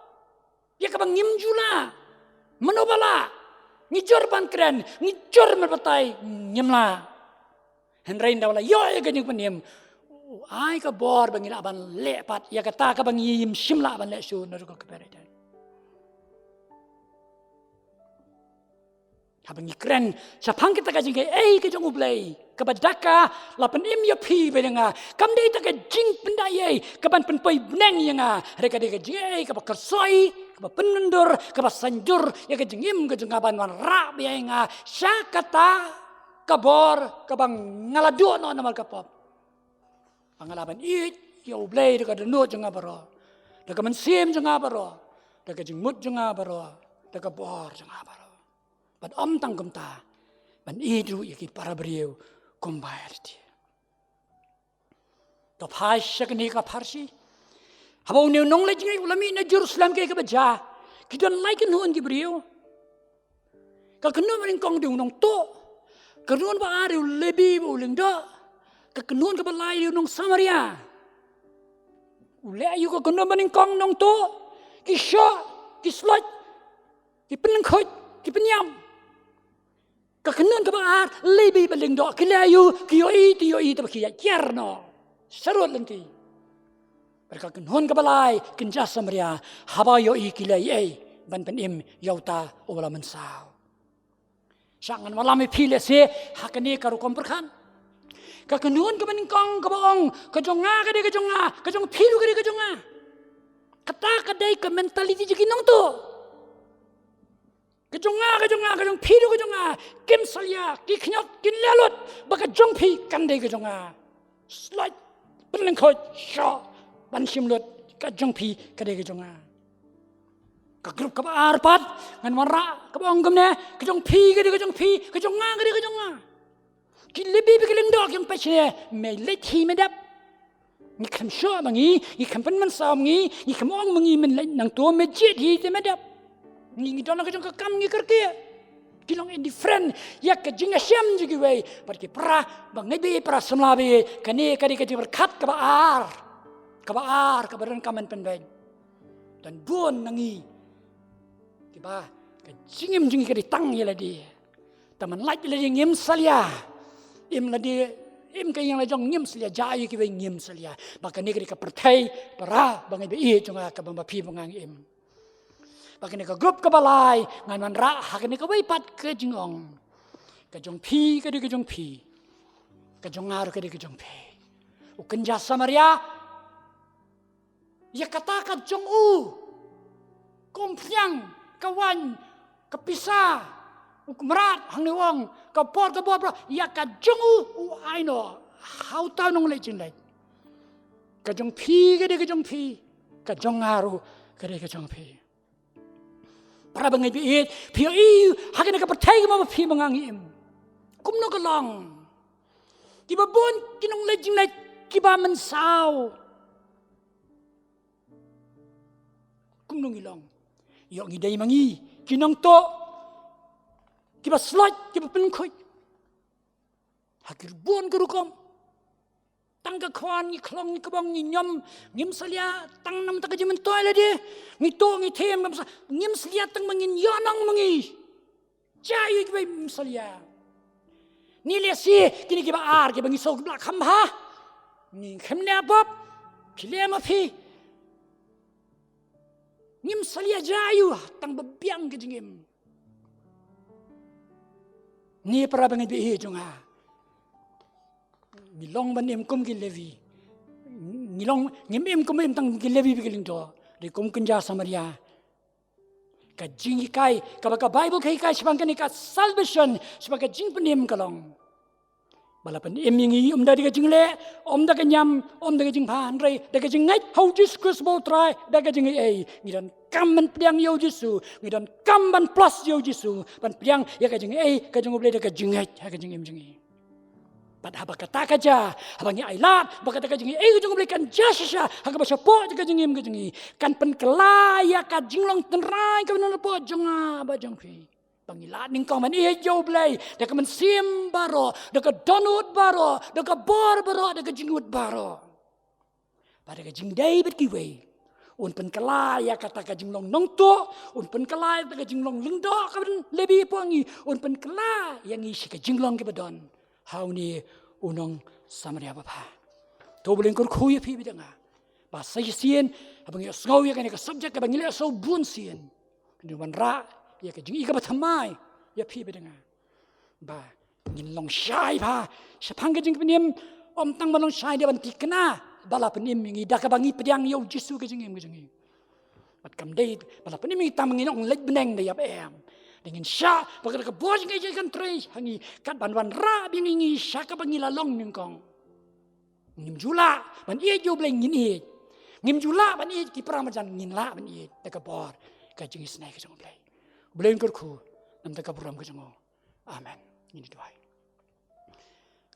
[SPEAKER 4] ya ka bang jula menobala ngijor ban kren ngijor merbatai nyemla Henrain dah wala yo ke Jingpynim. Ai ka bor bangi la ban lepat ya kata ka bangi yim simla ban le su na ko keperedan. Habang ikren sa Phang kita ka Jingai ke jong ublay ka badaka lapan im ya phi be nga kam dei ta ka jing pendai ka ban pen poi bneng nga reka de ka Jingai ka bakersoi ka penundur ka basanjur ya ka jingim ka jengaban wan ra be nga sa kata kabor ka bang ngaladu no namal ka pop pangalaban it ya ublay de ka denu jenga baro de ka mensim jenga baro de ka jingmut jenga baro de ka bor jenga baro. But tang kumta, ban idru yaki para beriu kumbayar dia. To pasya kini ka parsi, habau ni nong lagi ni ulami na Jerusalem ke baca, kita like nuan ki beriu. Ka kenuan maring kong di nong to, kenuan ba ari lebi uling do, ka kenuan ka balai di nong Samaria. Ulai ayu ka kenuan maring kong nong to, ki sya, ki slot, ki penengkot, ki penyam. Kakenan ka baar lebi baling do kilayu kioi ta bakia kierno sarut lenti berka kenon ka balai kinja Samaria habayo i kilai ban penim yauta ola mensau sangan malami phile se hakani karu komperkan ka kenon ka baningkong ka baong ka jonga ka jong philu ka jonga kata ka dai ka mentality jiki nong to kejong pidu kim salya ki knyot kin lalut baka jong pi kande kejonga slide penlengkot sho ban simlut ka jong pi kade kejonga ka grup ka arpat ngan mara ka bong gamne kejong pi kejonga ki lebi bi keleng dok yang pachne me lethi medap ni kam sho mangi ni kam pen man sam ngi ni kam ong mangi men nang to me jet hi te medap ni dona ka jong ka kam ngi kerkia kilong indifferent ya ka jingasem jigiwei pergi pra bangai pra semlabi kani kadi berkat ka baar ka badan kaman penben dan bon nangi tiba ka jingim jingi kadi tang yela di taman laj la ngim salya im la di im ka yang la jong ngim salya jai ki ngim salya bakani kadi ka pertai pra bangai be jonga ka bamba pi bangang im Bakini ka grup ka balai ngan man ra hakini ka weipat ke jingong ka jong pi ka di ka jong pi ka jong ngar ka di ka jong pi ukenja Samaria ya kata ka jong kompyang kawan kapisa ukmerat hang ni wong ka por ya ka jong I know how ta nong le jing lai ka jong pi ka di ka jong pi ka jong ngaru ka di ka jong pi para bangai biit pio hakina ka pertai ka ma pi mangangim kumno ka long ki babon kinong lejing lai ki ba man sao kumno ngilong yo ngi dai mangi kinong to ki ba slot ki ba penkhoi hakir bon ka rukom tang ka kwan ni klong ni kabang ni nyom ngim salya tang nam ta ka jimen toy la de ni to ni them ngim salya tang mangin yonang mangi jai ki bai salya ni le si kini ki ba ar ki bangi so blak kham ha ni khem le bop phile ma phi ngim salya jayu tang bebiang ki jingim ni para bangi bi jonga Nilong ban em kum ki levi nilong ngim kum em tang ki levi bikiling do di kum kenja Samaria ka Jinghikai ka Bible kai sebangkan ka salvation sebagai Jingpynim kalong balapan em ngi dari ka jingle da ka nyam da ka jingpan rei da ka jingai how Jesus Christ bo try da ka jingai ngidan kam ban piang yo Jesu ngidan kam ban plus yo Jesu ban piang ya ka jingai ka jingoble da ka jingai ka jingim jingi pada haba kata kaja habangi ailat bakata kajingi kajung belikan jasya haga basya po kajingi kajingi kan pen kelaya ka jinglong tenrai ka benar po jonga ba jongpi pangilat ning kong man jo blai da ka men sim baro da ka donut baro da ka bor baro da ka jingut baro pada ka jingdai bet kiwe un pen kelaya kata ka jinglong nongto un pen kelaya ka jinglong lingdo ka ben lebi po ngi un pen kelaya yang isi ka jinglong ke bedon Hau ni unong Samaria bapa. To boleh kur ya pi bidanga. Ba sien abang yo sngau ya kan ka subject ka bangile so bun sien. Ni wan ra ya ka jingi ka bathamai ya pi bidanga. Ba ngin long shai ba Phang ka Jingpynim om tang balong shai dia banti kena bala penim ngi dak ka bangi pediang yo Jesu ka jingim ka jingi. Bat kam dei bala penim ngi tam ngi nong lej beneng de yap em. Dengan sya bakal ka boj ngi kan tre hangi kat ban ra bi ngi sya ka bangi lalong ning kong. Ngim jula ban ie jo bleng ngin ie. Ngim jula ban ie ki pra majan ngin la ban ie ta ka bor ka jingi snai ka jong blai. Bleng kur khu nam ta ka buram ka jong. Amen. Ini doa.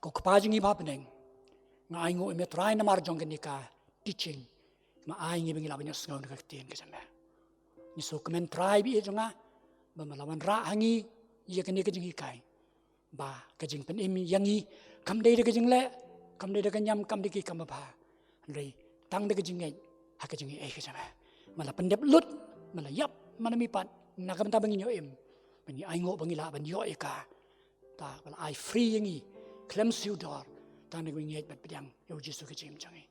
[SPEAKER 4] Ko kapa jingi ba peneng. Ngai ngo me try na mar jong ka teaching. Ma ai ngi bengi la banyo sngau ka tien ka jama. Ni so kemen try bi e jonga ba malawan ra hangi ye ka ni ka Jinghikai. Ba ka Jingpynim yangi kam dei de ka jingle kam dei de ka nyam kam de ki kam ba. Rei tang de ka jingai ha ka jingi e ka jama. Mala pendep lut mala yap mana mi pat na ka banta bangi yo em. Bangi ai ngo bangi la ban yo e ka. Ta bal ai free yangi klem siu dor tang de ngi bat pedang yo Jesu ka jim jangi.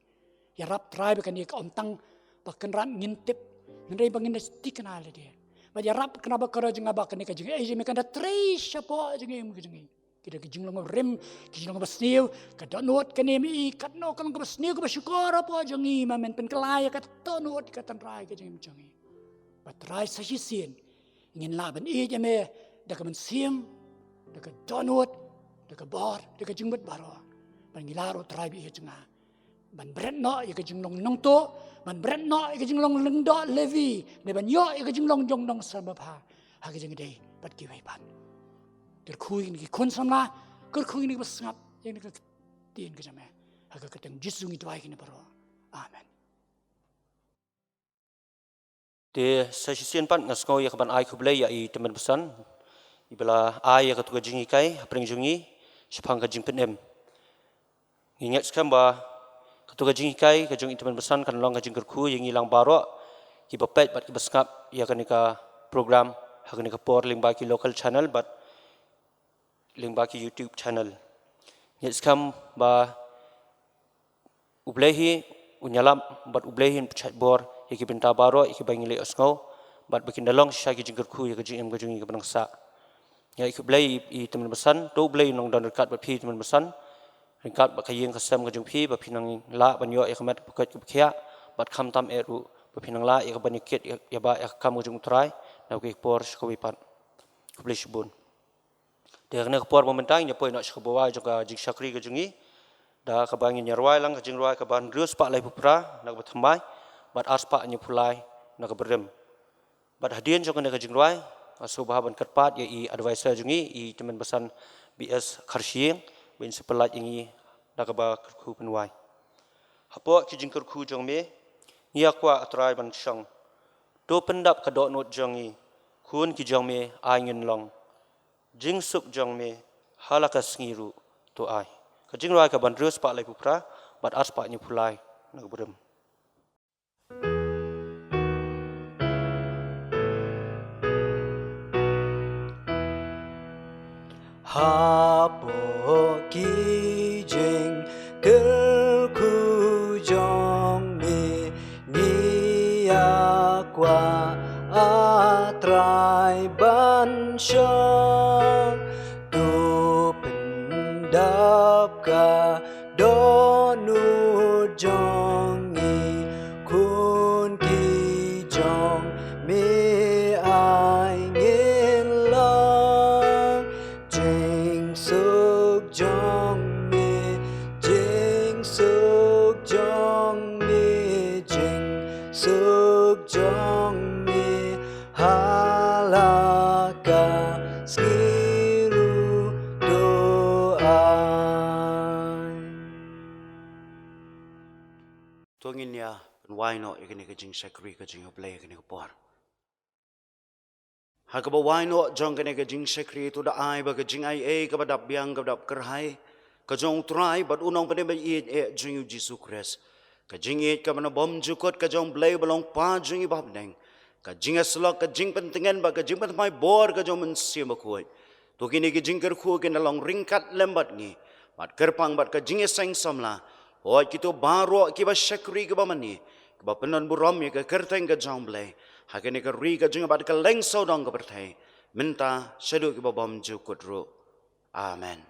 [SPEAKER 4] Ya rap try ba ka ni ka om tang ba kan ran ngintip ngrei bangin na stick na le dia. Ba ya rap kenapa kara jinga ba ka ni ka jingi e me kan da tre shapo jingi em ka jingi. Kita ka jinglong rem ki jinglong ba sniu ka donot ka ni mi kat no kan ka sniu ka ba syukur apa jingi ma men pen kelai ka donot ka tan rai ka jingi jangi. Ba try sa sien ingin laban e je me da ka men sim da ka donot da ka bar da ka jingbat baro ban gilaro try bi e jinga ban brand no ye ka jinglong nong to ban brand no ye ka jinglong lengdo levi ne ban yo ye ka jinglong jong nong sama pa ha ka jingi dei bat ki wei pan ter khui ni ki kun samla kur khui ni bas ngap ye ni ka tien ka jame ha ka teng Jesu ngi twai ki ne baro. Amen.
[SPEAKER 1] Te session pan ngasngau ya kaban ai kublai ya i teman pesan ibala ai ya ketua Jinghikai apring jungi Phang ka Jingpynim. Ingat sekam ba ketua Jinghikai ka jung teman pesan kan long ka jingkerku yang ilang baro ki bapet bat ki basngap ya kan ka program ha kan ka por ling ba ki local channel but ling ba ki YouTube channel. Ingat sekam ba ublehi unyalam bat ublehi Pynshaibor iki benta baro iki bangile osngau bat bikin dalong syagi jingkerku ya kajing em kajing ka bangsa ya iki blai i teman besan to blai nong dan dekat bat phi teman besan dekat bat kayeng kasam kajing phi bat pinang la banyo ya kamat bukat ke khia bat kham tam eru bat pinang la ya baniket ya ba ya kam kajing trai na ki por shkowi pat kublai shbun de ne por momentang ya poi nak shkowa juga jing sakri kajingi da ka bangin Jingrwai lang ka Jingrwai ka ban rius pak lai pupra nak bathamai bat aspa nya pulai nak berem bat hadian jong ka Jingrwai aso bahaban kerpat ya i advisor jungi i teman besan BS Kharsieng bin sepelat ingi nak ba ku penwai hapo ki jingkerku jong me nia kwa atrai ban shang do pendap ka do not jongi kun ki jong me angin long jing sup jong me halaka sngiru to ai ka Jingrwai ka ban rius pak lai pupra bat aspa nya pulai nak berem.
[SPEAKER 2] Hapo ki jing kerku jong me nia kwa atrai ban shang tu pendap ka donu jong ni kun ki jong me ai ngin long jing suk jong me jing suk jong me jing suk jong me halaka skiru doai
[SPEAKER 5] tuangin ya wai no ikani ka jing sakri ka jing play ikani ka por ha ka ba wai no jong kani ka jing sakri tu da ai ba ka jing ai e ka ba dap biang ka dap kerhai ka jong trai bat unong pa ba e jing Jesus Christ ka jing e ka mana bom jukot ka jong play balong pa jing ba neng ka jing aslok ka jing pentingan ba ka jing mai bor ka jong men sia ma khoi to kini ki jing ker khu ken long ringkat lembat ngi bat kerpang bat ka Jingiaseng Samla hoi kitu baro ki ba syakri ki ba mani ki ba penon burom ye ka kerteng ka jong blai hakene ka ri ka jing bat ka leng so dong ka berthai minta sedu ki ba bom ju kutru amen